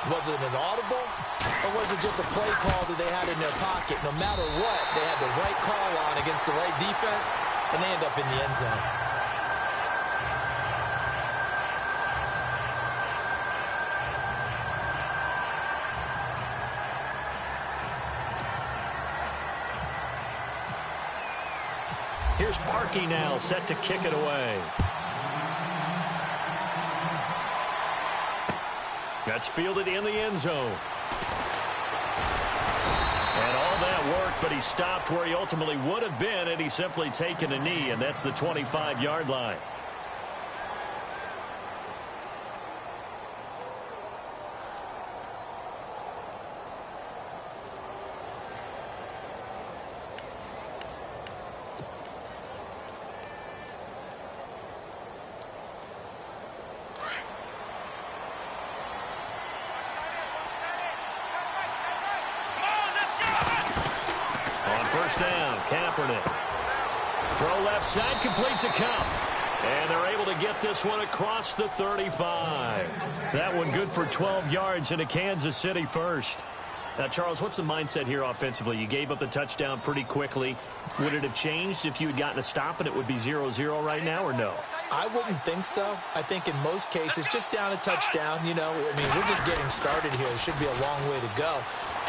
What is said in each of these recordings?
Was it an audible, or was it just a play call that they had in their pocket? No matter what, they had the right call on against the right defense, and they end up in the end zone. Here's Parkey now, set to kick it away. That's fielded in the end zone. And all that worked, but he stopped where he ultimately would have been had he simply taken a knee, and that's the 25-yard line. First down, Kaepernick. Throw left side, complete to Cup. And they're able to get this one across the 35. That one good for 12 yards into Kansas City first. Now, Charles, what's the mindset here offensively? You gave up the touchdown pretty quickly. Would it have changed if you had gotten a stop and it would be 0-0 right now, or no? I wouldn't think so. I think in most cases, just down a touchdown, you know, I mean, we're just getting started here. It should be a long way to go.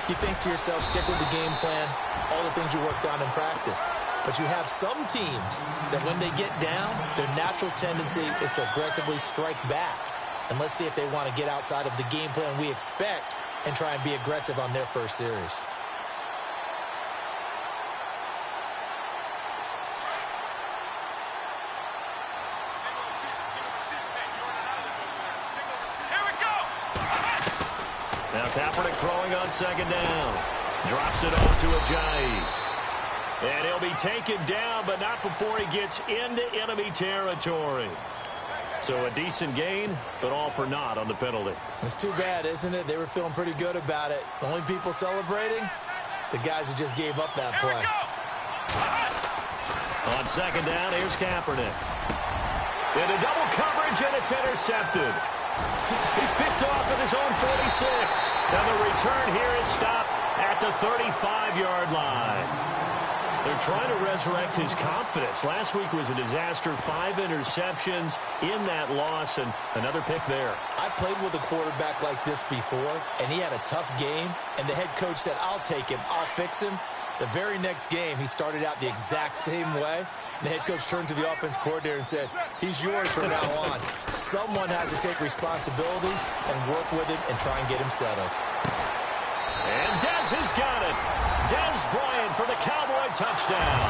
You think to yourself, stick with the game plan, all the things you worked on in practice. But you have some teams that when they get down, their natural tendency is to aggressively strike back. And let's see if they want to get outside of the game plan we expect and try and be aggressive on their first series. Now Kaepernick throwing on second down. Drops it off to Ajayi. And he'll be taken down, but not before he gets into enemy territory. So a decent gain, but all for naught on the penalty. It's too bad, isn't it? They were feeling pretty good about it. The only people celebrating, the guys who just gave up that play. On second down, here's Kaepernick. Into double coverage, and it's intercepted. He's picked off at his own 46. And the return here is stopped at the 35-yard line. They're trying to resurrect his confidence. Last week was a disaster. 5 interceptions in that loss, and another pick there. I played with a quarterback like this before, and he had a tough game, and the head coach said, I'll take him, I'll fix him. The very next game, he started out the exact same way. And the head coach turned to the offense coordinator and said, he's yours from now on. Someone has to take responsibility and work with him and try and get him settled. And Dez has got it. Dez Bryant for the Cowboy touchdown.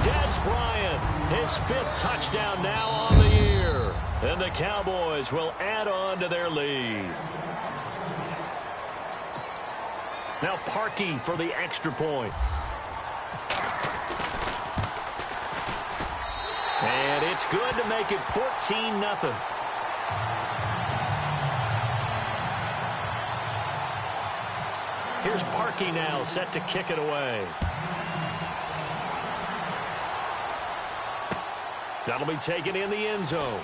Dez Bryant, his 5th touchdown now on the year. And the Cowboys will add on to their lead. Now Parkey for the extra point. And it's good to make it 14-0. Here's Parkey now, set to kick it away. That'll be taken in the end zone.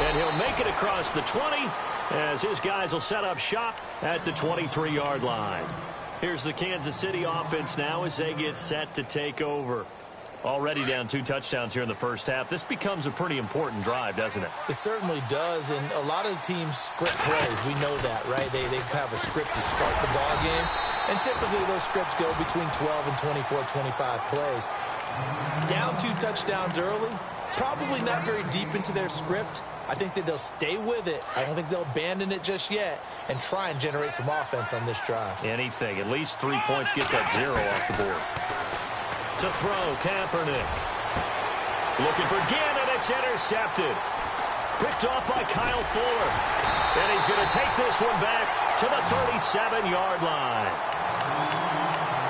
And he'll make it across the 20 as his guys will set up shop at the 23-yard line. Here's the Kansas City offense now as they get set to take over. Already down 2 touchdowns here in the first half. This becomes a pretty important drive, doesn't it? It certainly does, and a lot of the teams script plays. We know that, right? They have a script to start the ball game, and typically those scripts go between 12 and 24, 25 plays. Down 2 touchdowns early, probably not very deep into their script. I think that they'll stay with it. I don't think they'll abandon it just yet and try and generate some offense on this drive. Anything. At least 3 points, get that 0 off the board. To throw, Kaepernick. Looking for Ginn, and it's intercepted. Picked off by Kyle Fuller. And he's going to take this one back to the 37-yard line.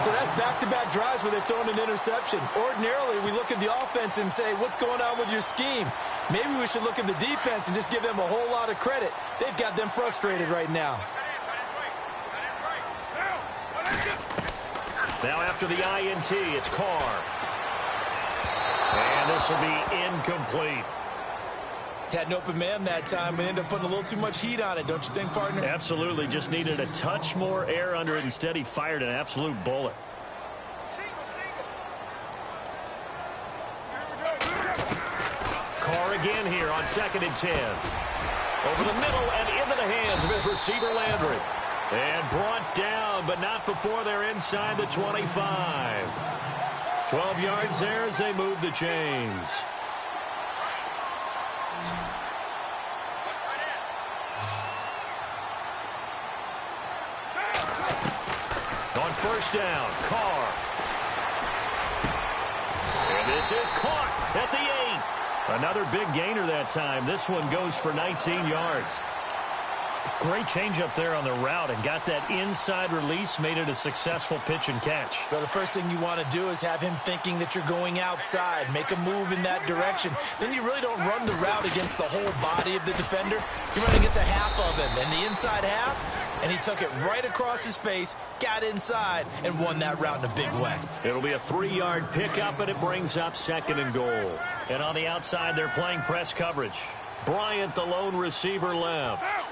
So that's back-to-back drives where they've thrown an interception. Ordinarily, we look at the offense and say, what's going on with your scheme? Maybe we should look at the defense and just give them a whole lot of credit. They've got them frustrated right now. Now after the INT, it's Carr. And this will be incomplete. Had an open man that time and ended up putting a little too much heat on it, don't you think, partner? Absolutely. Just needed a touch more air under it. Instead, he fired an absolute bullet. Carr again here on 2nd and 10. Over the middle and into the hands of his receiver, Landry. And brought down, but not before they're inside the 25. 12 yards there as they move the chains. On 1st down, Carr. And this is caught at the 8. Another big gainer that time. This one goes for 19 yards. Great change up there on the route and got that inside release, made it a successful pitch and catch. Well, the first thing you want to do is have him thinking that you're going outside, make a move in that direction. Then you really don't run the route against the whole body of the defender. You run against a half of him, and the inside half, and he took it right across his face, got inside, and won that route in a big way. It'll be a 3-yard pickup, and it brings up 2nd and goal. And on the outside, they're playing press coverage. Bryant, the lone receiver, left.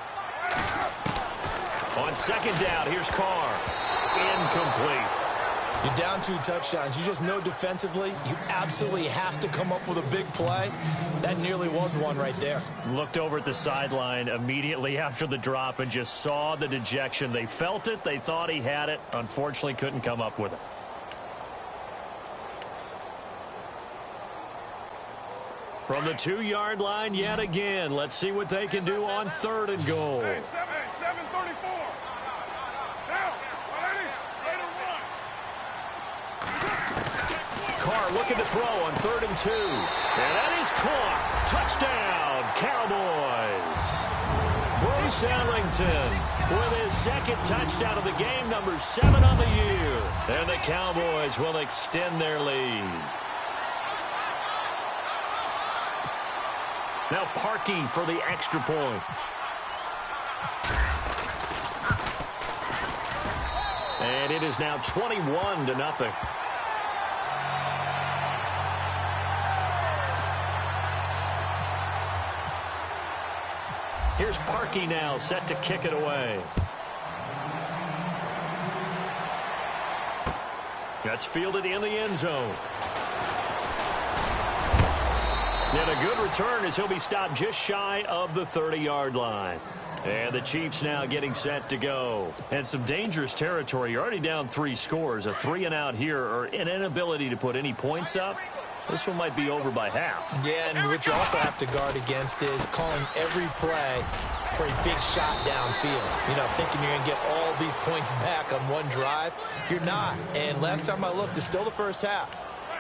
On 2nd down, here's Carr. Incomplete. You're down 2 touchdowns. You just know defensively you absolutely have to come up with a big play. That nearly was one right there. Looked over at the sideline immediately after the drop and just saw the dejection. They felt it. They thought he had it. Unfortunately, couldn't come up with it. From the 2-yard line yet again. Let's see what they can do on 3rd and goal. Hey, 734. Now, ready? Straight and run. Carr looking to throw on 3rd and 2. And that is caught. Touchdown, Cowboys. Bruce Ellington with his 2nd touchdown of the game, number 7 on the year. And the Cowboys will extend their lead. Now Parkey for the extra point. And it is now 21-0. Here's Parkey now, set to kick it away. That's fielded in the end zone. And a good return as he'll be stopped just shy of the 30-yard line. And the Chiefs now getting set to go. And some dangerous territory. You're already down 3 scores. A 3-and-out here, or an inability to put any points up. This one might be over by half. Yeah, and what you also have to guard against is calling every play for a big shot downfield. You know, thinking you're going to get all these points back on one drive. You're not. And last time I looked, it's still the first half.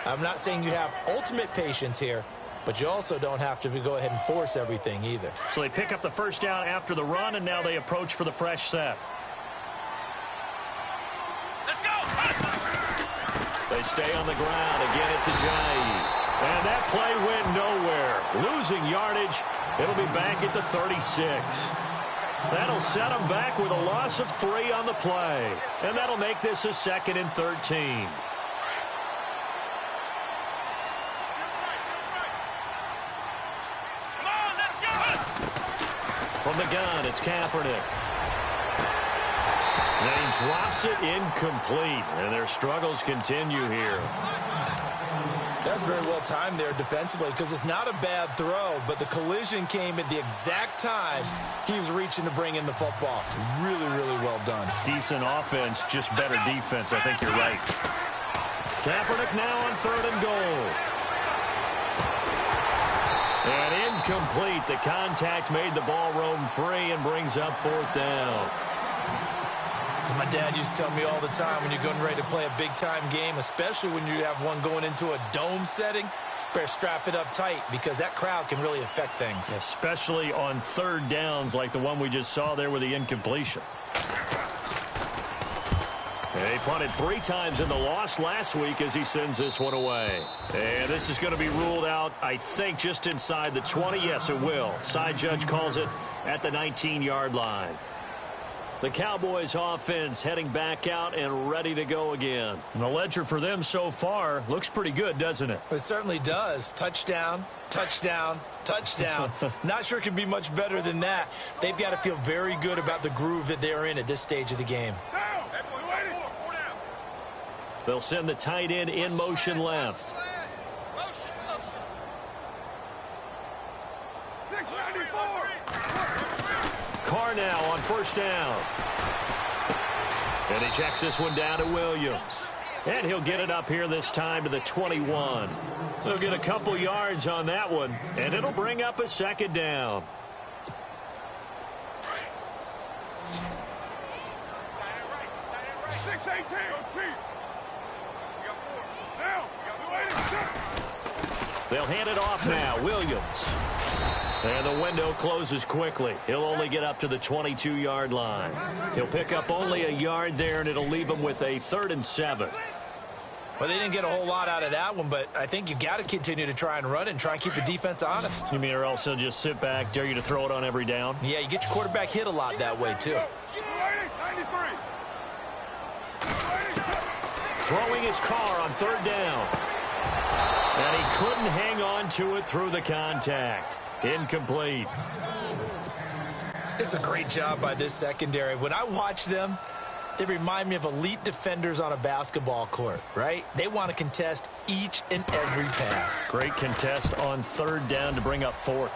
I'm not saying you have ultimate patience here, but you also don't have to go ahead and force everything either. So they pick up the 1st down after the run, and now they approach for the fresh set. Let's go. They stay on the ground. Again, it's Ajayi. And that play went nowhere. Losing yardage. It'll be back at the 36. That'll set them back with a loss of 3 on the play. And that'll make this a 2nd and 13. From the gun, it's Kaepernick. And he drops it incomplete. And their struggles continue here. That's very well timed there defensively, because it's not a bad throw, but the collision came at the exact time he was reaching to bring in the football. Really, really well done. Decent offense, just better defense. I think you're right. Kaepernick now on 3rd and goal. And incomplete. The contact made the ball roam free and brings up 4th down. As my dad used to tell me all the time, when you're getting ready to play a big-time game, especially when you have one going into a dome setting, better strap it up tight, because that crowd can really affect things. Especially on 3rd downs like the one we just saw there with the incompletion. He punted 3 times in the loss last week as he sends this one away. And this is going to be ruled out, I think, just inside the 20. Yes, it will. Side judge calls it at the 19-yard line. The Cowboys offense heading back out and ready to go again. And the ledger for them so far looks pretty good, doesn't it? It certainly does. Touchdown, touchdown, touchdown. Not sure it can be much better than that. They've got to feel very good about the groove that they're in at this stage of the game. They'll send the tight end in motion left. 694. Carr now on first down. And he checks this one down to Williams. And he'll get it up here this time to the 21. They'll get a couple yards on that one, and it'll bring up a second down. They'll hand it off now. Williams. And the window closes quickly. He'll only get up to the 22-yard line. He'll pick up only a yard there, and it'll leave him with a 3rd and 7. Well, they didn't get a whole lot out of that one, but I think you've got to continue to try and run it and try and keep the defense honest. You mean or else they'll just sit back, dare you to throw it on every down? Yeah, you get your quarterback hit a lot that way, too. Throwing his Carr on 3rd down. And he couldn't hang on to it through the contact. Incomplete. It's a great job by this secondary. When I watch them, they remind me of elite defenders on a basketball court, right? They want to contest each and every pass. Great contest on 3rd down to bring up 4th.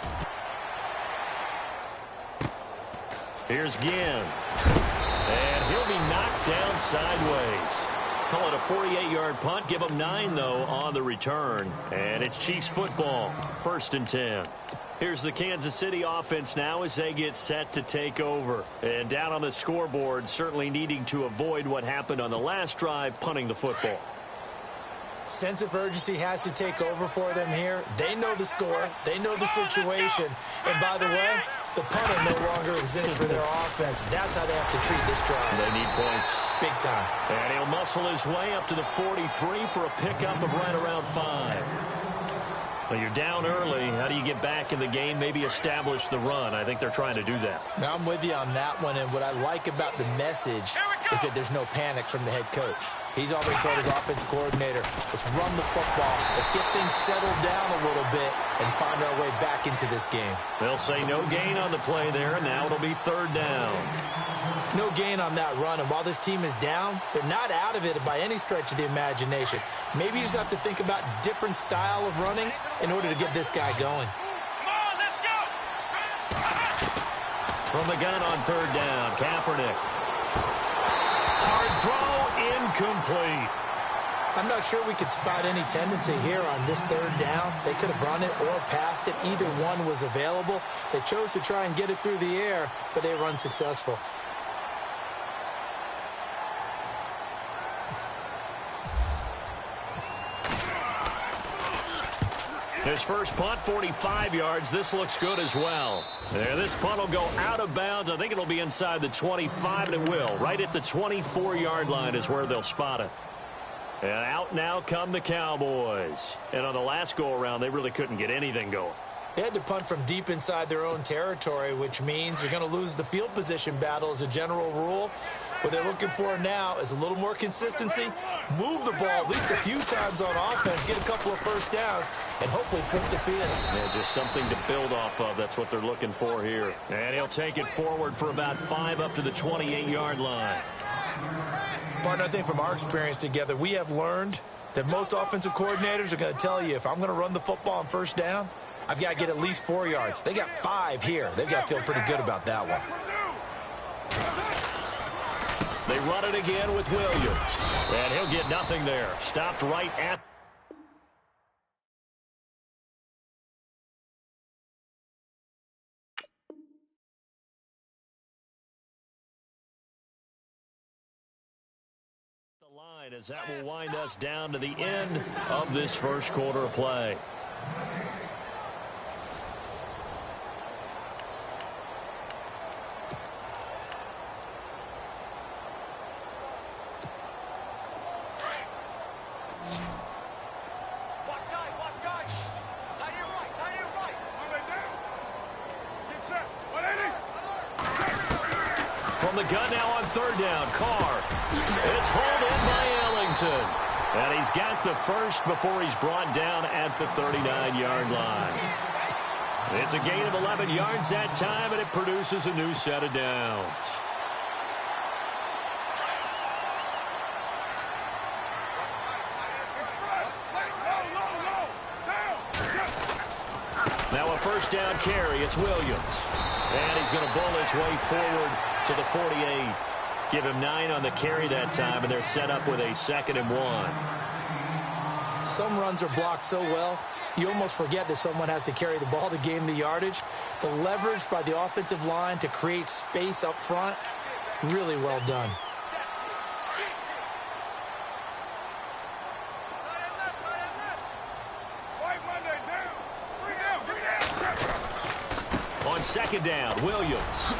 Here's Ginn. And he'll be knocked down sideways. Call it a 48-yard punt. Give them 9, though, on the return. And it's Chiefs football. 1st and 10. Here's the Kansas City offense now as they get set to take over. And down on the scoreboard, certainly needing to avoid what happened on the last drive, punting the football. Sense of urgency has to take over for them here. They know the score. They know the situation. And by the way, the punter no longer exists for their offense. That's how they have to treat this drive. They need points. Big time. And he'll muscle his way up to the 43 for a pickup of right around 5. Well, you're down early. How do you get back in the game, maybe establish the run? I think they're trying to do that. Now, I'm with you on that one, and what I like about the message is that there's no panic from the head coach. He's already told his offensive coordinator, let's run the football, let's get things settled down a little bit and find our way back into this game. They'll say no gain on the play there, and now it'll be 3rd down. No gain on that run, and while this team is down, they're not out of it by any stretch of the imagination. Maybe you just have to think about different style of running in order to get this guy going. Come on, let's go! From the gun on 3rd down, Kaepernick. Hard throw, incomplete. I'm not sure we could spot any tendency here on this 3rd down. They could have run it or passed it. Either one was available. They chose to try and get it through the air, but they were unsuccessful. His first punt, 45 yards. This looks good as well. And this punt will go out of bounds. I think it'll be inside the 25, and it will. Right at the 24-yard line is where they'll spot it. And out now come the Cowboys. And on the last go-around, they really couldn't get anything going. They had to punt from deep inside their own territory, which means you're going to lose the field position battle as a general rule. What they're looking for now is a little more consistency, move the ball at least a few times on offense, get a couple of first downs, and hopefully flip the field. Yeah, just something to build off of. That's what they're looking for here. And he'll take it forward for about 5 up to the 28-yard line. Partner, I think from our experience together, we have learned that most offensive coordinators are going to tell you, if I'm going to run the football on first down, I've got to get at least 4 yards. They got 5 here. They've got to feel pretty good about that one. They run it again with Williams. And he'll get nothing there. Stopped right at the line, as that will wind us down to the end of this first quarter of play. From the gun now on third down, Carr. It's hauled in by Ellington. And he's got the first before he's brought down at the 39-yard line. It's a gain of 11 yards that time, and it produces a new set of downs. Now a first down carry. It's Williams. And he's going to bowl his way forward to the 48. Give him 9 on the carry that time, and they're set up with a 2nd and 1. Some runs are blocked so well, you almost forget that someone has to carry the ball to gain the yardage. The leverage by the offensive line to create space up front, really well done. On 2nd down, Williams.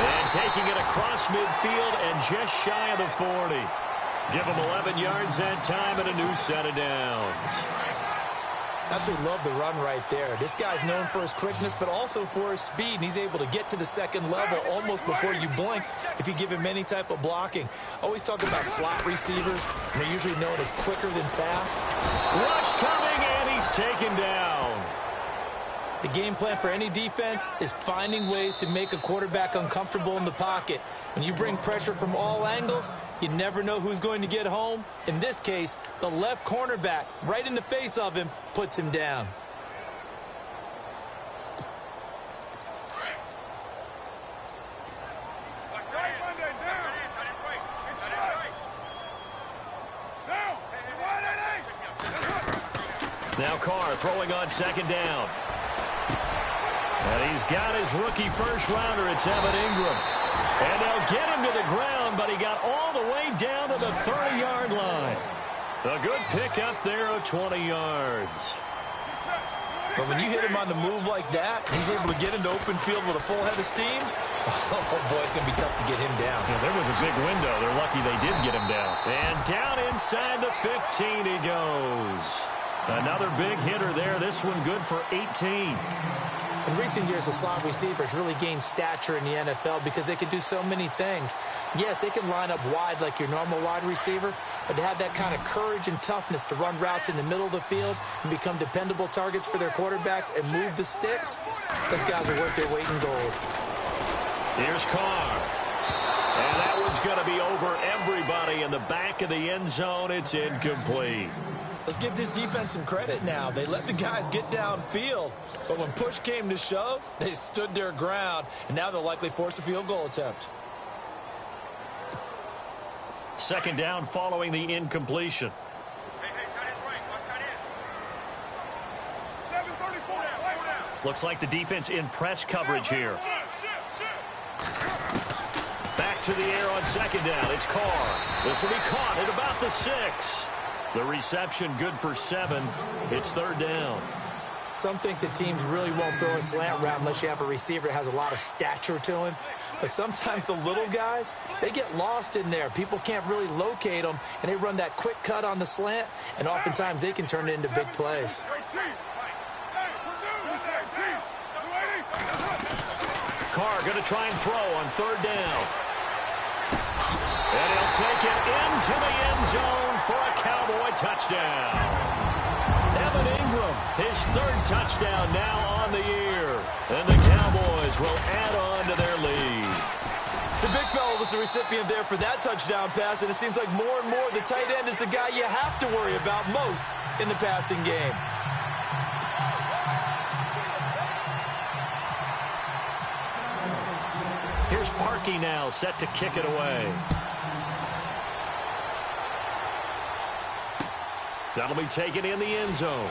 And taking it across midfield and just shy of the 40. Give him 11 yards that time and a new set of downs. Absolutely love the run right there. This guy's known for his quickness, but also for his speed, and he's able to get to the second level almost before you blink if you give him any type of blocking. Always talk about slot receivers, and they're usually known as quicker than fast. Rush coming, and he's taken down. The game plan for any defense is finding ways to make a quarterback uncomfortable in the pocket. When you bring pressure from all angles, you never know who's going to get home. In this case, the left cornerback, right in the face of him, puts him down. Now Carr throwing on 2nd down. And he's got his rookie first-rounder. It's Evan Ingram. And they'll get him to the ground, but he got all the way down to the 30-yard line. A good pick up there of 20 yards. But when you hit him on the move like that, he's able to get into open field with a full head of steam. Oh, boy, it's going to be tough to get him down. Yeah, there was a big window. They're lucky they did get him down. And down inside the 15 he goes. Another big hitter there. This one good for 18. In recent years, the slot receivers really gained stature in the NFL because they can do so many things. Yes, they can line up wide like your normal wide receiver, but to have that kind of courage and toughness to run routes in the middle of the field and become dependable targets for their quarterbacks and move the sticks, those guys are worth their weight in gold. Here's Carr. And that one's going to be over everybody in the back of the end zone. It's incomplete. Let's give this defense some credit now. They let the guys get downfield, but when push came to shove, they stood their ground, and now they'll likely force a field goal attempt. 2nd down following the incompletion. Looks like the defense in press coverage here. Back to the air on 2nd down. It's Carr. This will be caught at about the 6. The reception good for 7. It's 3rd down. Some think that teams really won't throw a slant route unless you have a receiver that has a lot of stature to him. But sometimes the little guys, they get lost in there. People can't really locate them, and they run that quick cut on the slant, and oftentimes they can turn it into big plays. Carr going to try and throw on 3rd down. And he'll take it into the end zone for a Cowboy touchdown. Evan Ingram, his 3rd touchdown now on the year. And the Cowboys will add on to their lead. The big fella was the recipient there for that touchdown pass, and it seems like more and more the tight end is the guy you have to worry about most in the passing game. Here's Parkey now, set to kick it away. That'll be taken in the end zone.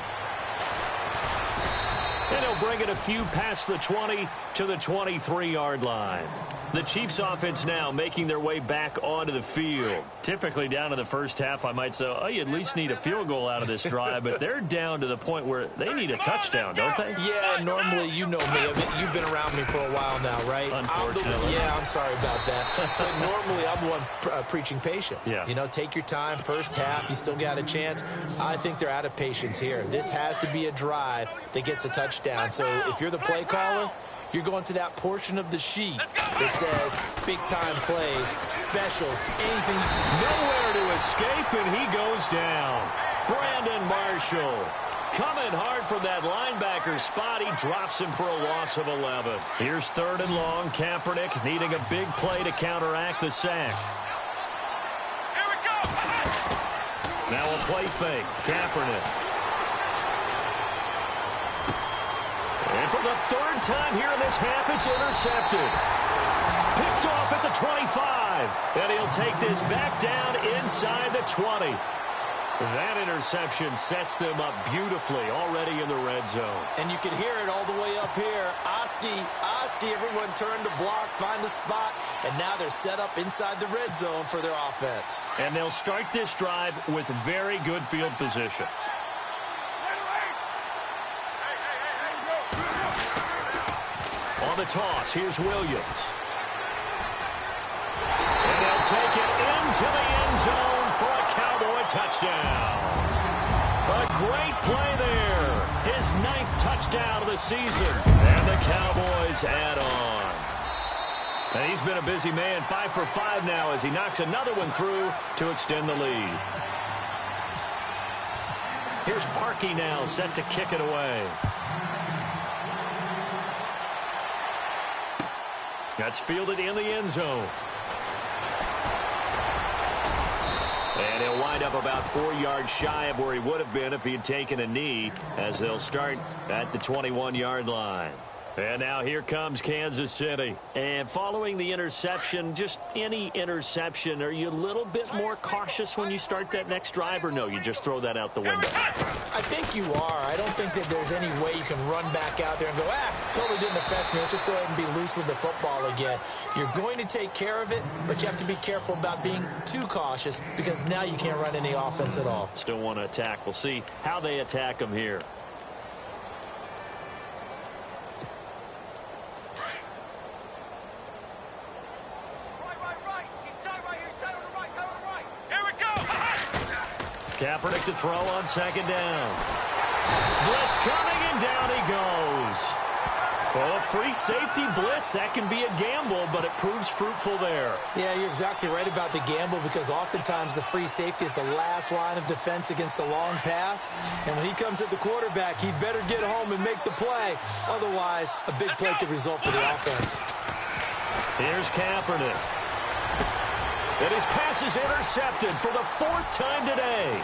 And he'll bring it a few past the 20 to the 23-yard line. The Chiefs offense now making their way back onto the field. Typically down in the first half, I might say, oh, you at least need a field goal out of this drive, but they're down to the point where they need a touchdown, don't they? Yeah, normally, you know me. I mean, you've been around me for a while now, right? Unfortunately. I'm sorry about that. But normally, I'm the one preaching patience. Yeah. You know, take your time. First half, you still got a chance. I think they're out of patience here. This has to be a drive that gets a touchdown. So if you're the play caller, you're going to that portion of the sheet that says big-time plays, specials, anything. Nowhere to escape, and he goes down. Brandon Marshall coming hard from that linebacker spot. He drops him for a loss of 11. Here's 3rd and long. Kaepernick needing a big play to counteract the sack. Here we go. Now a play fake. Kaepernick. And for the 3rd time here in this half, it's intercepted. Picked off at the 25. And he'll take this back down inside the 20. That interception sets them up beautifully already in the red zone. And you can hear it all the way up here. Oski, everyone turned to block, find a spot, and now they're set up inside the red zone for their offense. And they'll start this drive with very good field position. On the toss, here's Williams. And they'll take it into the end zone for a Cowboy touchdown. A great play there. His 9th touchdown of the season. And the Cowboys add on. And he's been a busy man, 5 for 5 now as he knocks another one through to extend the lead. Here's Parkey now set to kick it away. That's fielded in the end zone. And he'll wind up about 4 yards shy of where he would have been if he had taken a knee, as they'll start at the 21-yard line. And now here comes Kansas City. And following the interception, just any interception, are you a little bit more cautious when you start that next drive, or no, you just throw that out the window? I think you are. I don't think that there's any way you can run back out there and go, totally didn't affect me. Let's just go ahead and be loose with the football again. You're going to take care of it, but you have to be careful about being too cautious because now you can't run any offense at all. Still want to attack. We'll see how they attack him here. Kaepernick to throw on 2nd down. Blitz coming, and down he goes. Well, a free safety blitz, that can be a gamble, but it proves fruitful there. Yeah, you're exactly right about the gamble because oftentimes the free safety is the last line of defense against a long pass. And when he comes at the quarterback, he'd better get home and make the play. Otherwise, a big play could result for the offense. Here's Kaepernick. And his pass is intercepted for the 4th time today.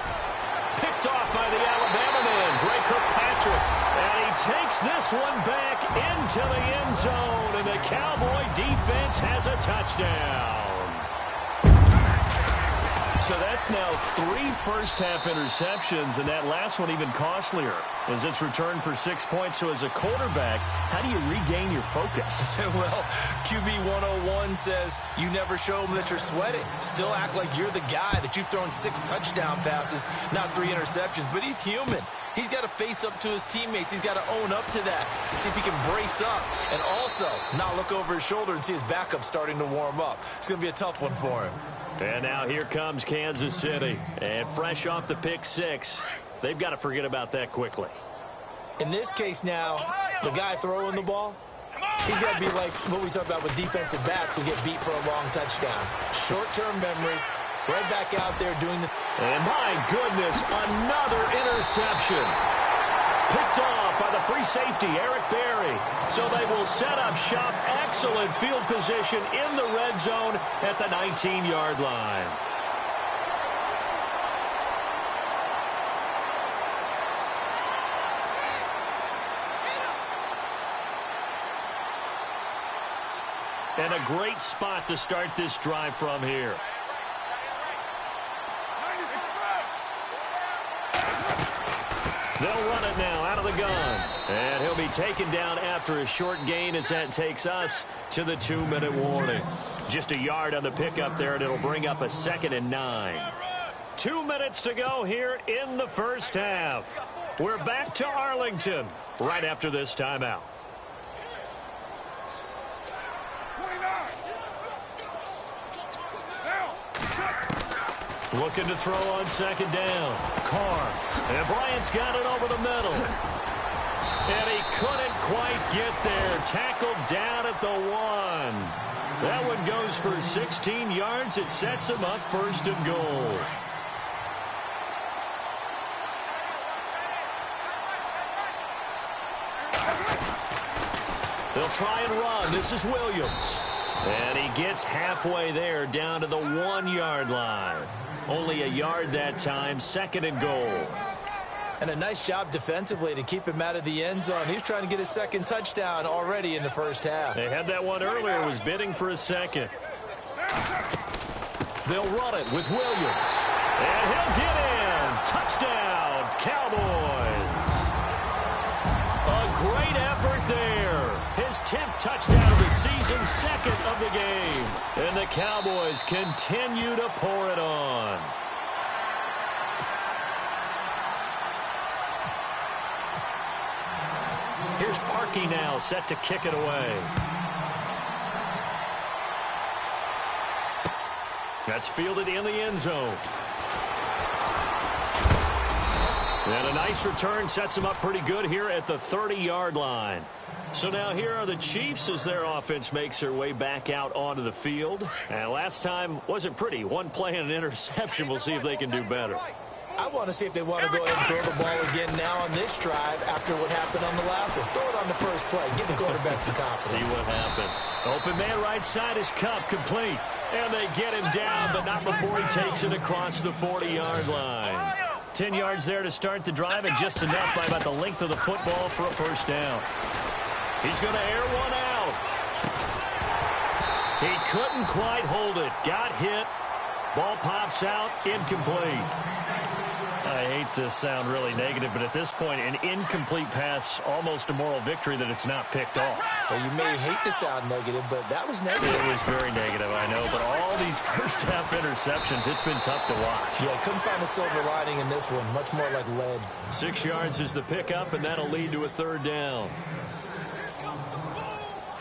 Picked off by the Alabama man, Drake Kirkpatrick. And he takes this one back into the end zone. And the Cowboy defense has a touchdown. So that's now 3 first-half interceptions, and that last one even costlier as it's returned for 6 points. So as a quarterback, how do you regain your focus? Well, QB 101 says you never show them that you're sweating. Still act like you're the guy, that you've thrown 6 touchdown passes, not 3 interceptions. But he's human. He's got to face up to his teammates. He's got to own up to that. See if he can brace up and also not look over his shoulder and see his backup starting to warm up. It's going to be a tough one for him. And now here comes Kansas City. And fresh off the pick 6, they've got to forget about that quickly. In this case now, the guy throwing the ball, he's got to be like what we talk about with defensive backs who get beat for a long touchdown. Short-term memory, right back out there doing the... And my goodness, another interception. Picked off by the free safety, Eric Berry. So they will set up shop. Excellent field position in the red zone at the 19-yard line. And a great spot to start this drive from here. They'll run it now out of the gun. And he'll be taken down after a short gain as that takes us to the 2-minute warning. Just a yard on the pickup there, and it'll bring up a 2nd and 9. 2 minutes to go here in the first half. We're back to Arlington right after this timeout. Looking to throw on 2nd down. Carr. And Bryant's got it over the middle. And he couldn't quite get there. Tackled down at the 1. That one goes for 16 yards. It sets him up 1st and goal. They'll try and run. This is Williams. And he gets halfway there down to the 1-yard line. Only a yard that time, 2nd and goal. And a nice job defensively to keep him out of the end zone. He's trying to get his 2nd touchdown already in the 1st half. They had that one earlier, was bidding for a 2nd. They'll run it with Williams. And he'll get in. Touchdown, Cowboys. A great effort there. His 10th touchdown of the season, 2nd of the game. And the Cowboys continue to pour it on. Here's Parkey now, set to kick it away. That's fielded in the end zone. And a nice return sets him up pretty good here at the 30-yard line. So now here are the Chiefs as their offense makes their way back out onto the field. And last time wasn't pretty. One play and an interception. We'll see if they can do better. I want to see if they want to go ahead and throw the ball again now on this drive after what happened on the last one. Throw it on the first play. Give the quarterback some confidence. See what happens. Open man right side is Cup, complete. And they get him down, but not before he takes it across the 40-yard line. 10 yards there to start the drive, and just enough by about the length of the football for a 1st down. He's going to air one out. He couldn't quite hold it. Got hit. Ball pops out, incomplete. I hate to sound really negative, but at this point, an incomplete pass, almost a moral victory that it's not picked off. Well, you may hate to sound negative, but that was negative. It was very negative, I know, but all these first-half interceptions, it's been tough to watch. Yeah, couldn't find a silver lining in this one. Much more like lead. 6 yards is the pickup, and that'll lead to a 3rd down.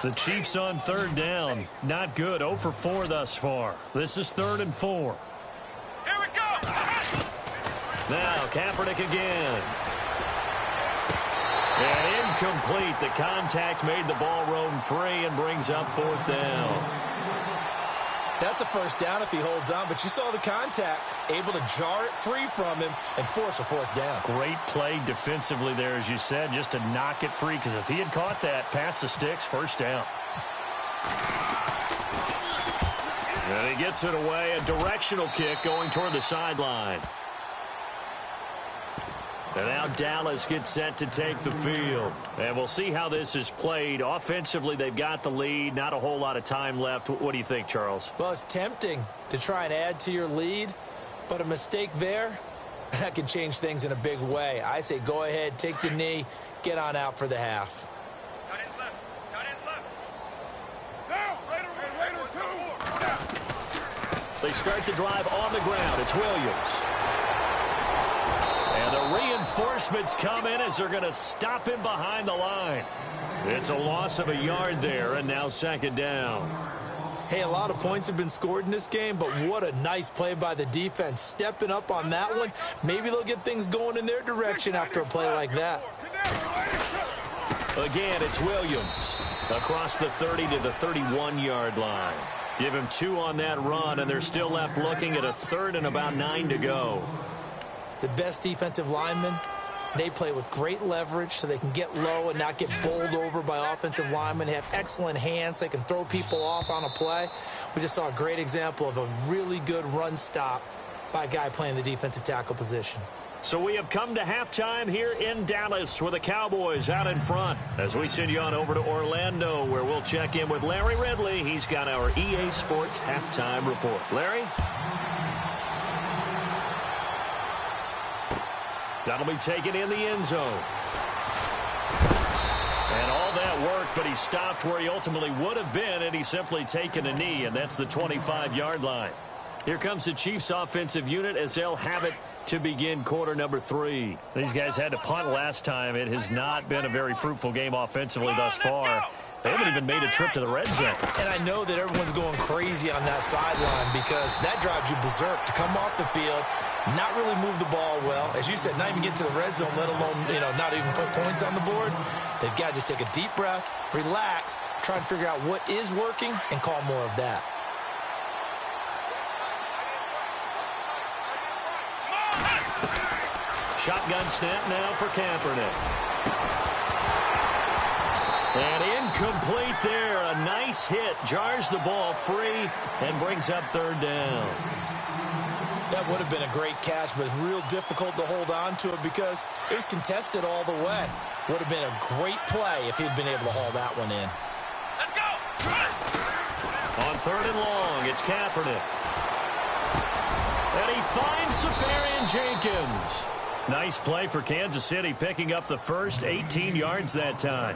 The Chiefs on 3rd down. Not good. 0 for 4 thus far. This is 3rd and 4. Here we go. Now, Kaepernick again. And incomplete. The contact made the ball roam free and brings up 4th down. That's a 1st down if he holds on, but you saw the contact. Able to jar it free from him and force a 4th down. Great play defensively there, as you said, just to knock it free, because if he had caught that, pass the sticks, 1st down. And he gets it away. A directional kick going toward the sideline. And now Dallas gets set to take the field. And we'll see how this is played. Offensively, they've got the lead. Not a whole lot of time left. What do you think, Charles? Well, it's tempting to try and add to your lead, but a mistake there, that can change things in a big way. I say go ahead, take the knee, get on out for the half. Cut it left. Cut it left. Now, Raider 2. They start the drive on the ground. It's Williams. And the reinforcements come in as they're going to stop him behind the line. It's a loss of a yard there, and now 2nd down. Hey, a lot of points have been scored in this game, but what a nice play by the defense. Stepping up on that one, maybe they'll get things going in their direction after a play like that. Again, it's Williams across the 30 to the 31-yard line. Give him 2 on that run, and they're still left looking at a 3rd and about 9 to go. The best defensive linemen, they play with great leverage so they can get low and not get bowled over by offensive linemen. They have excellent hands. They can throw people off on a play. We just saw a great example of a really good run stop by a guy playing the defensive tackle position. So we have come to halftime here in Dallas with the Cowboys out in front as we send you on over to Orlando, where we'll check in with Larry Ridley. He's got our EA Sports halftime report. Larry? That'll be taken in the end zone. And all that work, but he stopped where he ultimately would have been, and he's simply taken a knee, and that's the 25-yard line. Here comes the Chiefs offensive unit as they'll have it to begin quarter number 3. These guys had to punt last time. It has not been a very fruitful game offensively thus far. They haven't even made a trip to the red zone. And I know that everyone's going crazy on that sideline because that drives you berserk to come off the field, not really move the ball well. As you said, not even get to the red zone, let alone, not even put points on the board. They've got to just take a deep breath, relax, try and figure out what is working, and call more of that. Shotgun snap now for Kaepernick. And incomplete there. A nice hit. Jars the ball free and brings up third down. That would have been a great catch, but it's real difficult to hold on to it because it was contested all the way. Would have been a great play if he'd been able to haul that one in. Let's go! On third and long, it's Kaepernick. And he finds Safarian Jenkins. Nice play for Kansas City, picking up the first 18 yards that time.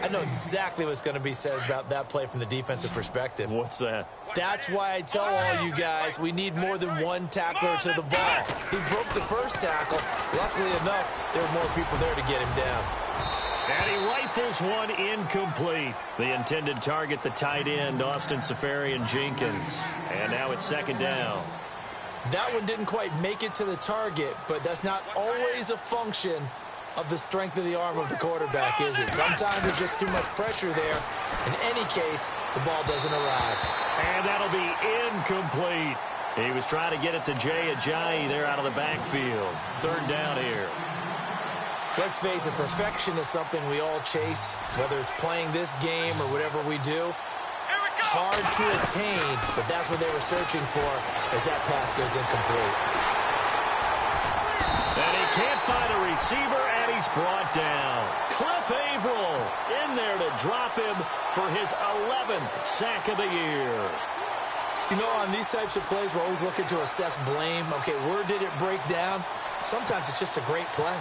I know exactly what's going to be said about that play from the defensive perspective. What's that? That's why I tell all you guys we need more than one tackler to the ball. He broke the first tackle. Luckily enough, there were more people there to get him down. And he rifles one incomplete. The intended target, the tight end, Austin Safarian Jenkins. And now it's second down. That one didn't quite make it to the target, but that's not always a function of the strength of the arm of the quarterback, is it? Sometimes there's just too much pressure there. In any case, the ball doesn't arrive. And that'll be incomplete. He was trying to get it to Jay Ajayi there out of the backfield. Third down here. Let's face it, perfection is something we all chase, whether it's playing this game or whatever we do. Hard to attain, but that's what they were searching for as that pass goes incomplete. And he can't find a receiver, and he's brought down. Cliff Averill in there to drop him for his 11th sack of the year. On these types of plays, we're always looking to assess blame. Okay, where did it break down? Sometimes it's just a great play.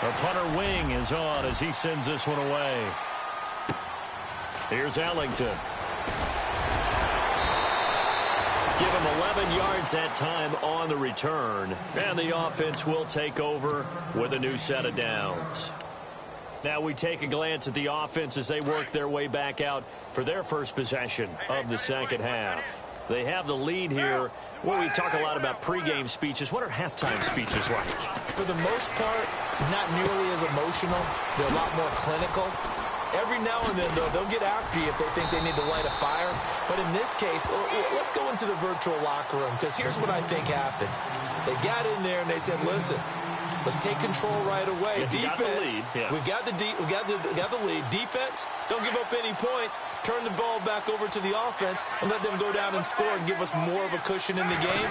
The punter wing is on as he sends this one away. Here's Ellington. Give him 11 yards that time on the return. And the offense will take over with a new set of downs. Now we take a glance at the offense as they work their way back out for their first possession of the second half. They have the lead here. Well, we talk a lot about pregame speeches. What are halftime speeches like? For the most part, not nearly as emotional. They're a lot more clinical. Every now and then, though, they'll get after you if they think they need to light a fire. But in this case, let's go into the virtual locker room, because here's what I think happened. They got in there and they said, listen, let's take control right away. Defense, we got the lead. Defense, don't give up any points. Turn the ball back over to the offense and let them go down and score and give us more of a cushion in the game.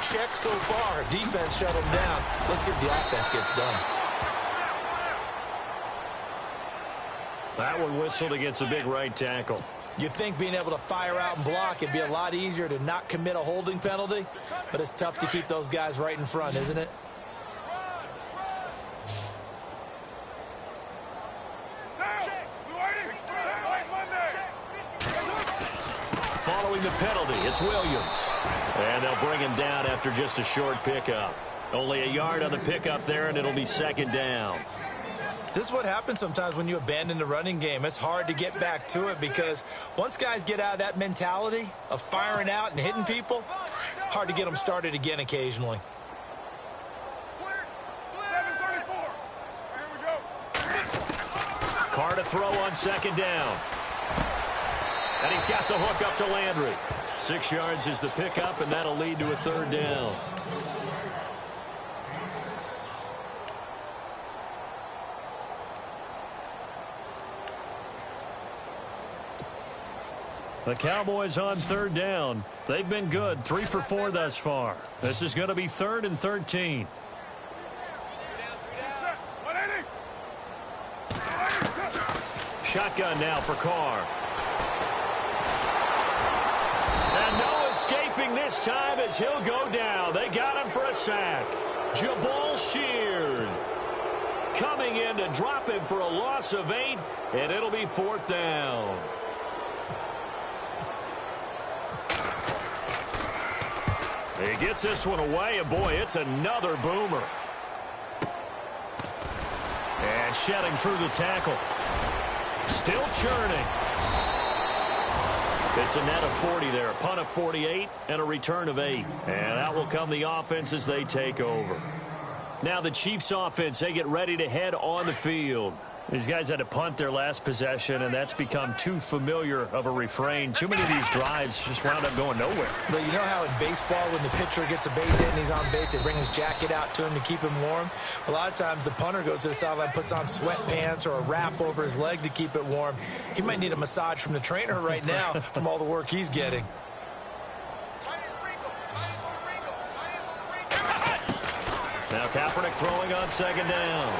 Check so far. Defense shut them down. Let's see if the offense gets done. That one whistled against a big right tackle. You'd think being able to fire out and block, it'd be a lot easier to not commit a holding penalty, but it's tough to keep those guys right in front, isn't it? Following the penalty, it's Williams. And they'll bring him down after just a short pickup. Only a yard on the pickup there, and it'll be second down. This is what happens sometimes when you abandon the running game. It's hard to get back to it because once guys get out of that mentality of firing out and hitting people, hard to get them started again occasionally. Carr to throw on second down. And he's got the hook up to Landry. 6 yards is the pickup, and that'll lead to a third down. The Cowboys on third down. They've been good, 3 for 4 thus far. This is going to be 3rd and 13. Shotgun now for Carr. And no escaping this time as he'll go down. They got him for a sack. Jabal Sheard coming in to drop him for a loss of 8, and it'll be 4th down. He gets this one away, and boy, it's another boomer. And shedding through the tackle. Still churning. It's a net of 40 there. A punt of 48 and a return of 8. And out will come the offense as they take over. Now the Chiefs offense, they get ready to head on the field. These guys had to punt their last possession, and that's become too familiar of a refrain. Too many of these drives just wound up going nowhere. But you know how in baseball, when the pitcher gets a base hit and he's on base, they bring his jacket out to him to keep him warm? A lot of times the punter goes to the sideline, puts on sweatpants or a wrap over his leg to keep it warm. He might need a massage from the trainer right now from all the work he's getting. Now Kaepernick throwing on second down.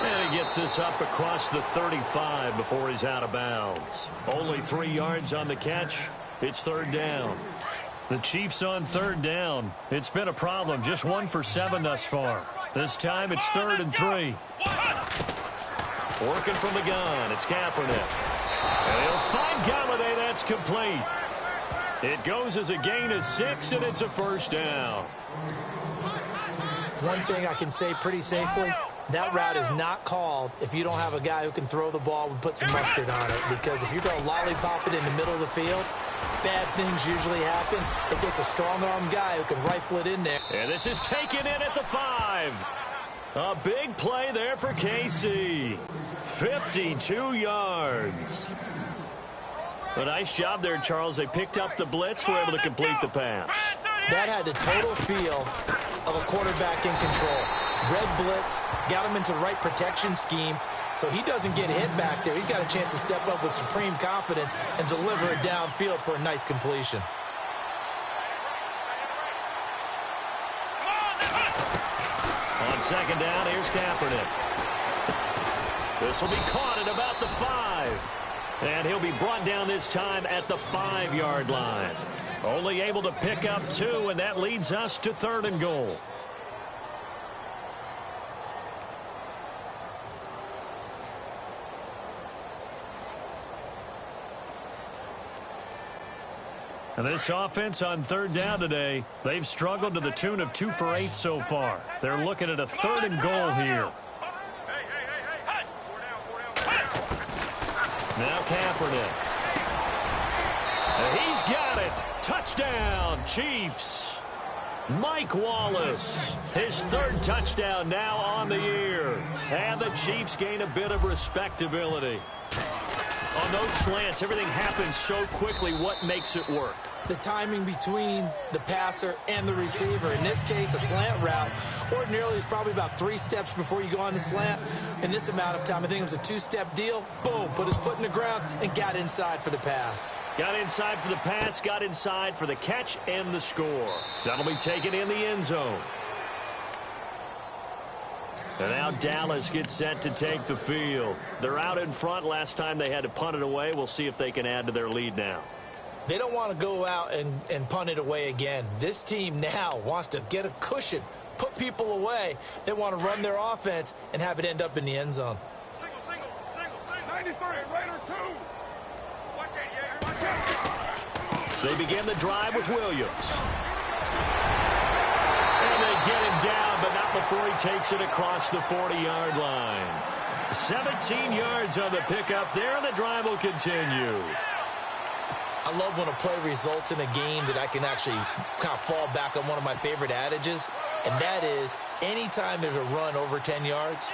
And he gets this up across the 35 before he's out of bounds. Only 3 yards on the catch. It's third down. The Chiefs on third down. It's been a problem. Just 1 for 7 thus far. This time it's 3rd and 3. Working from the gun. It's Kaepernick. And he'll find Galladay. That's complete. It goes as a gain of 6, and it's a first down. One thing I can say pretty safely, that route is not called if you don't have a guy who can throw the ball and put some mustard on it. Because if you're going to lollipop it in the middle of the field, bad things usually happen. It takes a strong-arm guy who can rifle it in there. And this is taken in at the 5. A big play there for KC. 52 yards. A nice job there, Charles. They picked up the blitz, were able to complete the pass. That had the total feel of a quarterback in control. Red blitz, got him into the right protection scheme, so he doesn't get hit back there. He's got a chance to step up with supreme confidence and deliver it downfield for a nice completion. On second down, here's Kaepernick. This will be caught at about the 5. And he'll be brought down this time at the 5-yard line. Only able to pick up 2, and that leads us to 3rd and goal. And this offense on third down today, they've struggled to the tune of 2 for 8 so far. They're looking at a 3rd and goal here. Now Kaepernick. And he's got it. Touchdown, Chiefs. Mike Wallace, his 3rd touchdown now on the year. And the Chiefs gain a bit of respectability. On those slants, everything happens so quickly. What makes it work? The timing between the passer and the receiver. In this case, a slant route ordinarily is probably about 3 steps before you go on the slant. In this amount of time, I think it was a 2-step deal. Boom, put his foot in the ground and got inside for the pass. Got inside for the pass, got inside for the catch and the score. That'll be taken in the end zone. And now Dallas gets set to take the field. They're out in front. Last time they had to punt it away. We'll see if they can add to their lead now. They don't want to go out and punt it away again. This team now wants to get a cushion, put people away. They want to run their offense and have it end up in the end zone. Single. 93, Raider 2. Watch 88. They begin the drive with Williams. And they get him down, but not before he takes it across the 40-yard line. 17 yards on the pickup there, and the drive will continue. I love when a play results in a game that I can actually kind of fall back on one of my favorite adages, and that is anytime there's a run over 10 yards,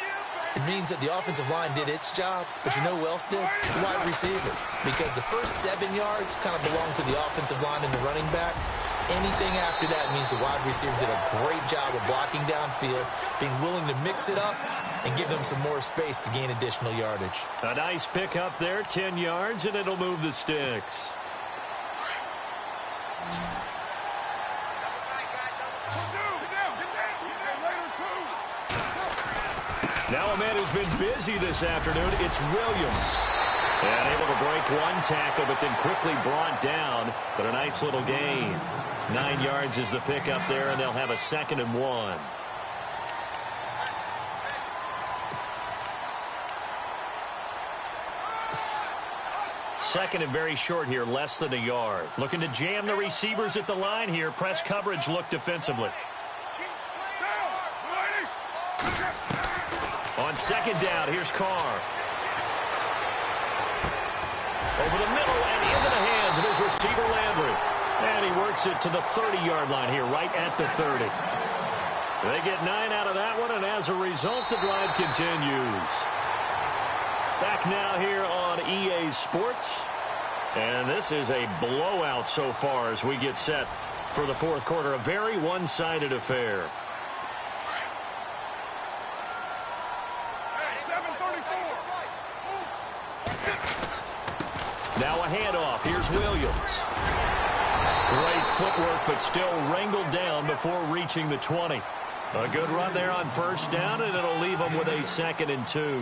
it means that the offensive line did its job, but you know who else did? The wide receiver. Because the first 7 yards kind of belong to the offensive line and the running back. Anything after that means the wide receivers did a great job of blocking downfield, being willing to mix it up, and give them some more space to gain additional yardage. A nice pickup there, 10 yards, and it'll move the sticks. Now a man who's been busy this afternoon, it's Williams. And able to break 1 tackle, but then quickly brought down. But a nice little gain. 9 yards is the pickup there, and they'll have a 2nd and 1. Second and very short here, less than a yard. Looking to jam the receivers at the line here. Press coverage look defensively. On On second down, here's Carr. Over the middle and into the hands of his receiver, Landry. And he works it to the 30-yard line here, right at the 30. They get 9 out of that one, and as a result, the drive continues. Back now here on EA Sports. And this is a blowout so far as we get set for the fourth quarter. A very one-sided affair. Now a handoff. Here's Williams. Great footwork, but still wrangled down before reaching the 20. A good run there on first down, and it'll leave them with a 2nd and 2.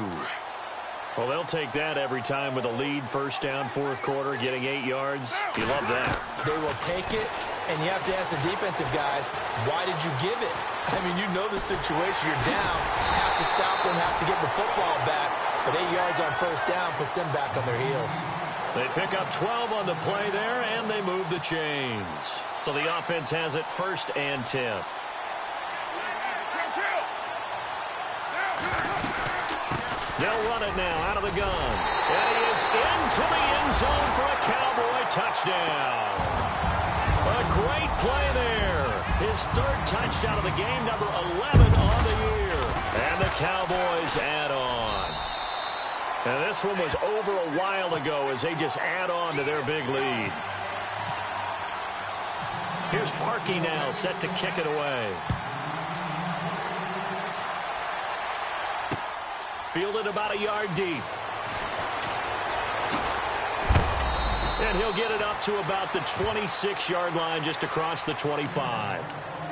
Well, they'll take that every time with a lead. First down, fourth quarter, getting 8 yards. You love that. They will take it, and you have to ask the defensive guys, why did you give it? I mean, you know the situation. You're down, have to stop them, have to get the football back. But 8 yards on first down puts them back on their heels. They pick up 12 on the play there, and they move the chains. So the offense has it 1st and 10. They'll run it now out of the gun. And he is into the end zone for a Cowboy touchdown. A great play there. His 3rd touchdown of the game, number 11 on the year. And the Cowboys add on. And this one was over a while ago as they just add on to their big lead. Here's Parkey now set to kick it away. Fielded about a yard deep. And he'll get it up to about the 26-yard line just across the 25.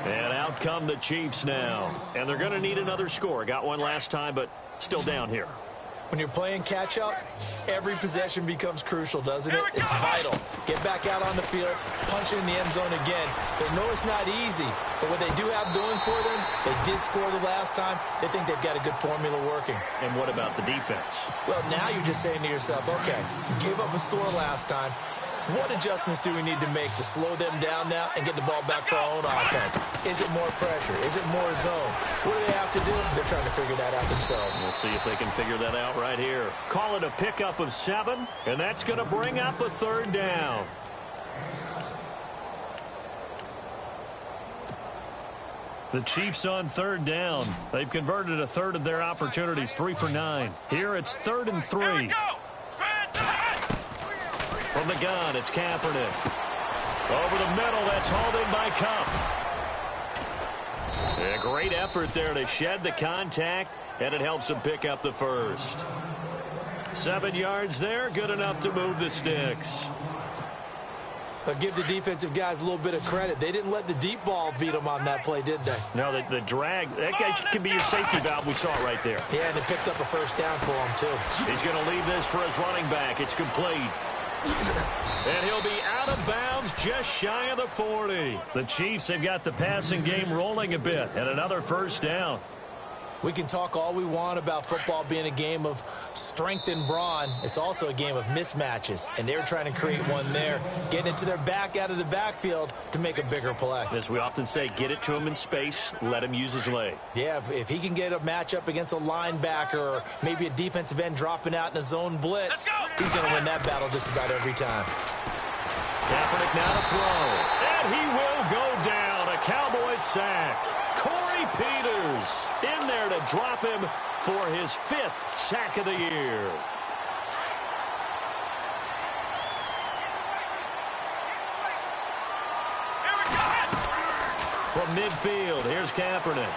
And out come the Chiefs now. And they're going to need another score. Got one last time, but still down here. When you're playing catch-up, every possession becomes crucial, doesn't it? It's vital. Get back out on the field, punch it in the end zone again. They know it's not easy, but what they do have going for them, they did score the last time. They think they've got a good formula working. And what about the defense? Well, now you're just saying to yourself, okay, give up a score last time. What adjustments do we need to make to slow them down now and get the ball back for our own offense? Is it more pressure? Is it more zone? What do they have to do? They're trying to figure that out themselves. We'll see if they can figure that out right here. Call it a pickup of 7, and that's going to bring up a 3rd down. The Chiefs on 3rd down. They've converted a 1/3 of their opportunities, 3 for 9. Here it's 3rd and 3. From the gun, it's Kaepernick. Over the middle, that's hauled in by Kupp. A great effort there to shed the contact, and it helps him pick up the 1st. 7 yards there, good enough to move the sticks. But give the defensive guys a little bit of credit. They didn't let the deep ball beat them on that play, did they? No, the drag, that guy could be your safety valve. We saw it right there. Yeah, and they picked up a 1st down for him, too. He's going to leave this for his running back. It's complete. And he'll be out of bounds just shy of the 40. The Chiefs have got the passing game rolling a bit, and another 1st down. We can talk all we want about football being a game of strength and brawn. It's also a game of mismatches, and they're trying to create one there, getting it to their back out of the backfield to make a bigger play. As we often say, get it to him in space, let him use his leg. Yeah, if he can get a matchup against a linebacker or maybe a defensive end dropping out in a zone blitz, he's going to win that battle just about every time. Kaepernick now to throw, and he will go down. A Cowboys sack. Corey Peters in there to drop him for his 5th sack of the year. From midfield, here's Kaepernick.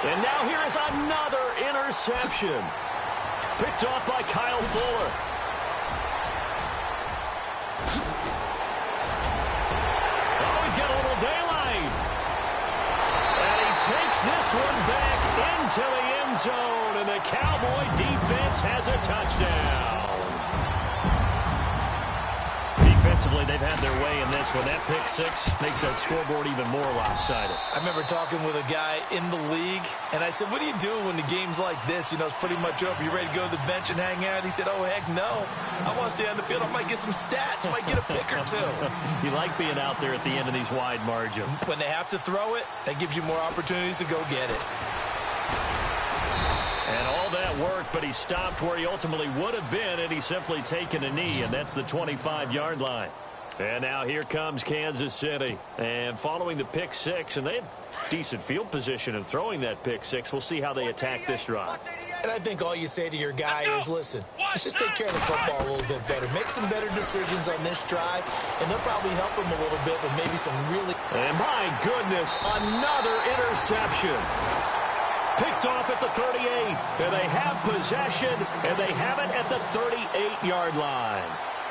And now here is another interception. Picked off by Kyle Fuller. Takes this one back into the end zone, and the Cowboy defense has a touchdown. Offensively, they've had their way in this one. That pick six makes that scoreboard even more lopsided. I remember talking with a guy in the league, and I said, what do you do when the game's like this? You know, it's pretty much over. You ready to go to the bench and hang out? He said, oh, heck no. I want to stay on the field. I might get some stats. I might get a pick or two. You like being out there at the end of these wide margins. When they have to throw it, that gives you more opportunities to go get it. And all that worked, but he stopped where he ultimately would have been had he simply taken a knee, and that's the 25-yard line. And now here comes Kansas City. And following the pick six, and they had decent field position in throwing that pick six. We'll see how they attack this drive. And I think all you say to your guy is, listen, let's just take care of the football a little bit better. Make some better decisions on this drive, and they'll probably help him a little bit with maybe some really... And my goodness, another interception. Picked off at the 38, and they have possession, and they have it at the 38-yard line.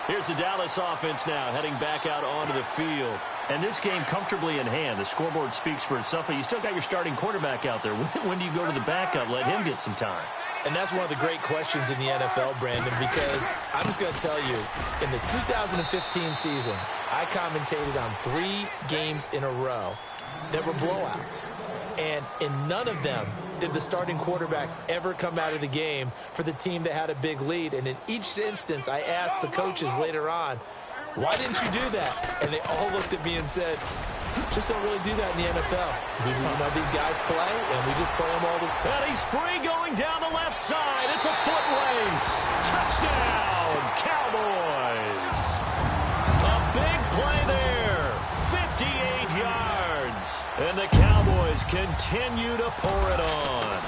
Here's the Dallas offense now, heading back out onto the field. And this game comfortably in hand. The scoreboard speaks for itself, but you still got your starting quarterback out there. When do you go to the backup, let him get some time? And that's one of the great questions in the NFL, Brandon, because I'm just going to tell you, in the 2015 season, I commentated on 3 games in a row that were blowouts. And in none of them did the starting quarterback ever come out of the game for the team that had a big lead. And in each instance, I asked the coaches later on, why didn't you do that? And they all looked at me and said, just don't really do that in the NFL. You know, these guys play, and we just play them all the time. And he's free going down the left side. It's a foot race. Touchdown, Cowboys. A big play there. 58 yards. And the Cowboys continue to pour it on.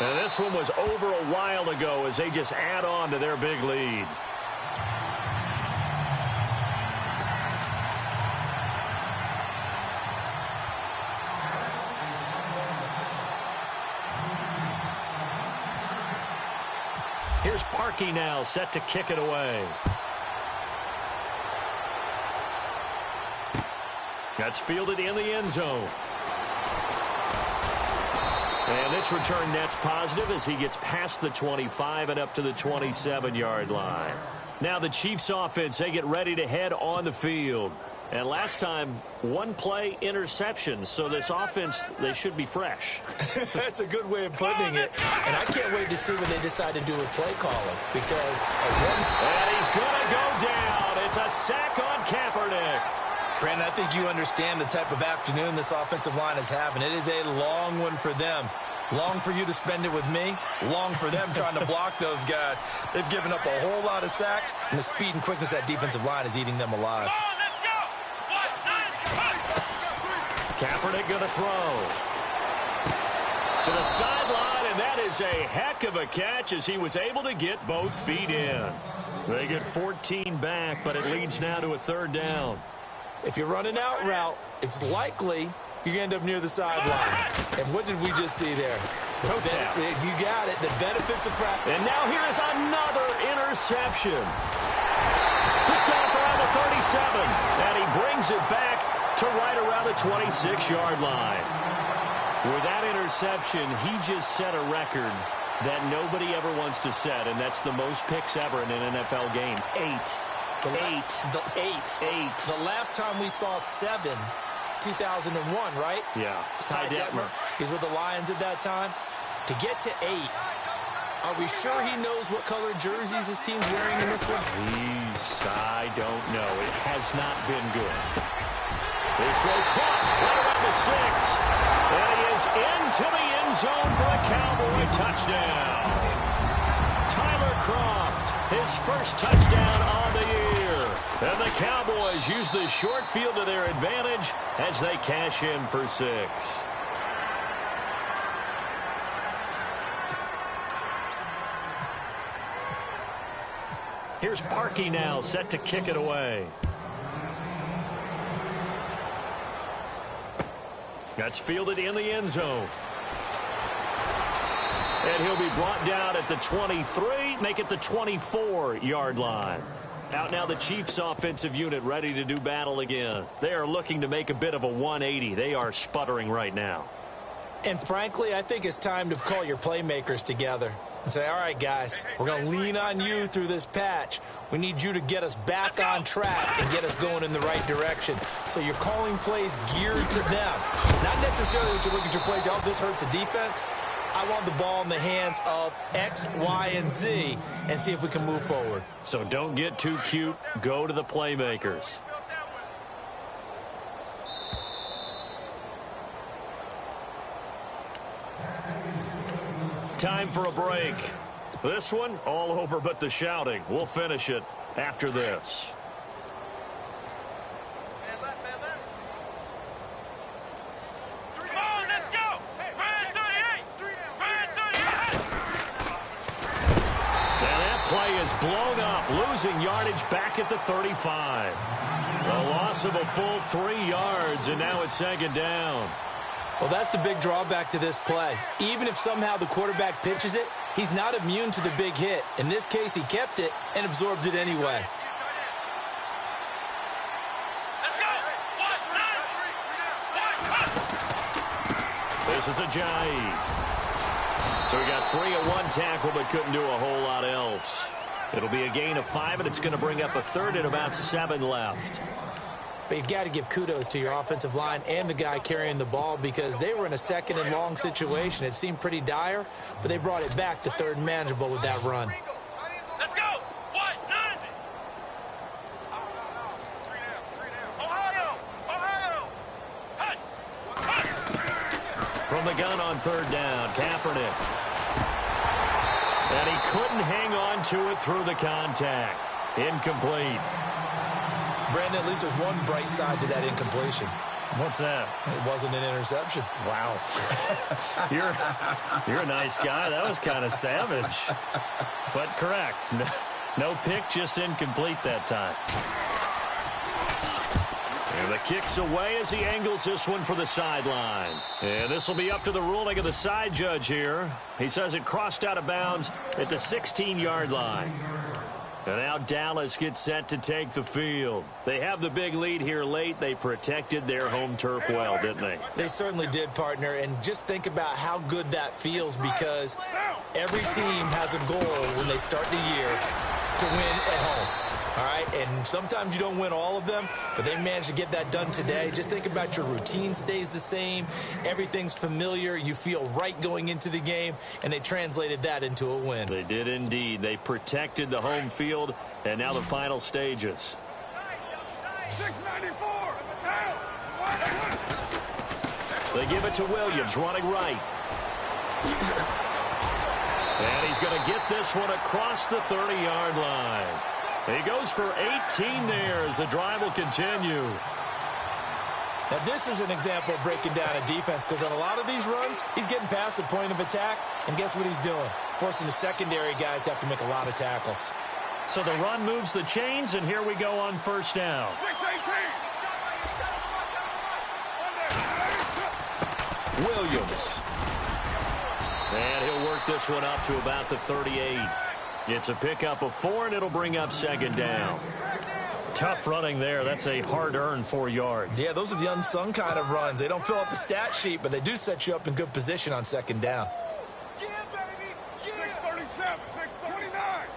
And this one was over a while ago as they just add on to their big lead. Here's Parkey now, set to kick it away. That's fielded in the end zone. And this return net's positive as he gets past the 25 and up to the 27-yard line. Now the Chiefs offense, they get ready to head on the field. And last time, 1 play interception. So this offense, they should be fresh. That's a good way of putting it. And I can't wait to see what they decide to do with play calling. Because and he's going to go down. It's a sack on Kaepernick. Brandon, I think you understand the type of afternoon this offensive line is having. It is a long one for them. Long for you to spend it with me. Long for them trying to block those guys. They've given up a whole lot of sacks, and the speed and quickness of that defensive line is eating them alive. Kaepernick going to throw. To the sideline, and that is a heck of a catch as he was able to get both feet in. They get 14 back, but it leads now to a 3rd down. If you run an out route, it's likely you're going to end up near the sideline. And what did we just see there? You got it. The benefits of practice. And now here is another interception. Picked off around the 37. And he brings it back to right around the 26-yard line. With that interception, he just set a record that nobody ever wants to set, and that's the most picks ever in an NFL game. 8. The last time we saw 7, 2001, right? Yeah. Ty Detmer. He's with the Lions at that time. To get to 8, are we sure he knows what color jerseys his team's wearing in this one? I don't know. It has not been good. This throw caught right around the 6. And he is into the end zone for a Cowboy touchdown. Tyler Kroft, his first touchdown on the year. And the Cowboys use the short field to their advantage as they cash in for 6. Here's Parkey now, set to kick it away. That's fielded in the end zone. And he'll be brought down at the 23, make it the 24-yard line. Out now the Chiefs offensive unit ready to do battle again. They are looking to make a bit of a 180. They are sputtering right now. And frankly, I think it's time to call your playmakers together. and say, all right, guys, we're going to lean on you through this patch. We need you to get us back on track and get us going in the right direction. So you're calling plays geared to them. Not necessarily that you look at your plays, oh, this hurts the defense. I want the ball in the hands of X, Y, and Z and see if we can move forward. So don't get too cute. Go to the playmakers. Time for a break. This one, all over but the shouting. We'll finish it after this. Play is blown up, losing yardage back at the 35. A loss of a full 3 yards, and now it's second down. Well, that's the big drawback to this play. Even if somehow the quarterback pitches it, he's not immune to the big hit. In this case, he kept it and absorbed it anyway. This is a jive. So we got 3 at one tackle, but couldn't do a whole lot else. It'll be a gain of 5, and it's going to bring up a third and about 7 left. But you've got to give kudos to your offensive line and the guy carrying the ball because they were in a second and long situation. It seemed pretty dire, but they brought it back to third and manageable with that run. Let's go! What? None! Ohio! From the gun on third down, Kaepernick. And he couldn't hang on to it through the contact. Incomplete. Brandon, at least there's one bright side to that incompletion. What's that? It wasn't an interception. Wow. You're a nice guy. That was kind of savage. But correct. No pick, just incomplete that time. And the kick's away as he angles this one for the sideline. And this will be up to the ruling of the side judge here. He says it crossed out of bounds at the 16-yard line. And now Dallas gets set to take the field. They have the big lead here late. They protected their home turf well, didn't they? They certainly did, partner. And just think about how good that feels because every team has a goal when they start the year to win at home. All right, and sometimes you don't win all of them, but they managed to get that done today. Just think about your routine stays the same. Everything's familiar. You feel right going into the game, and they translated that into a win. They did indeed. They protected the home field, and now the final stages. 694. They give it to Williams, running right. And he's going to get this one across the 30-yard line. He goes for 18 there as the drive will continue. Now, this is an example of breaking down a defense because on a lot of these runs, he's getting past the point of attack, and guess what he's doing? Forcing the secondary guys to have to make a lot of tackles. So the run moves the chains, and here we go on first down. 6-18. Williams. And he'll work this one up to about the 38. It's a pickup of 4, and it'll bring up second down. Tough running there. That's a hard-earned 4 yards. Yeah, those are the unsung kind of runs. They don't fill up the stat sheet, but they do set you up in good position on second down. Yeah, baby. Yeah. 637, 629.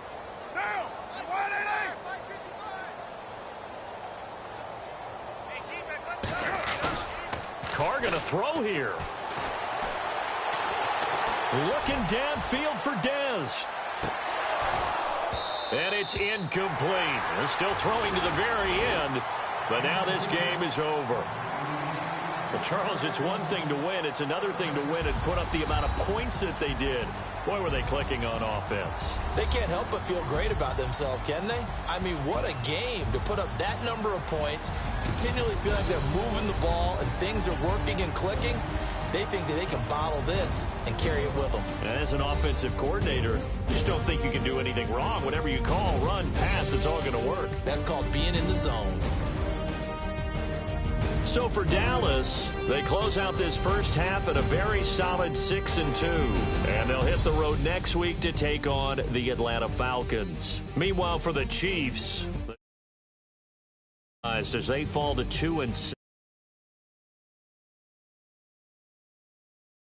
Down. 188. Carr going to throw here. Looking downfield for Dez. And it's incomplete. They're still throwing to the very end, but now this game is over. Well, Charles, it's one thing to win. It's another thing to win and put up the amount of points that they did. Boy, were they clicking on offense. They can't help but feel great about themselves, can they? I mean, what a game to put up that number of points, continually feel like they're moving the ball and things are working and clicking. They think that they can bottle this and carry it with them. As an offensive coordinator, you just don't think you can do anything wrong. Whatever you call, run, pass, it's all going to work. That's called being in the zone. So for Dallas, they close out this first half at a very solid 6-2. And they'll hit the road next week to take on the Atlanta Falcons. Meanwhile, for the Chiefs, as they fall to 2-6.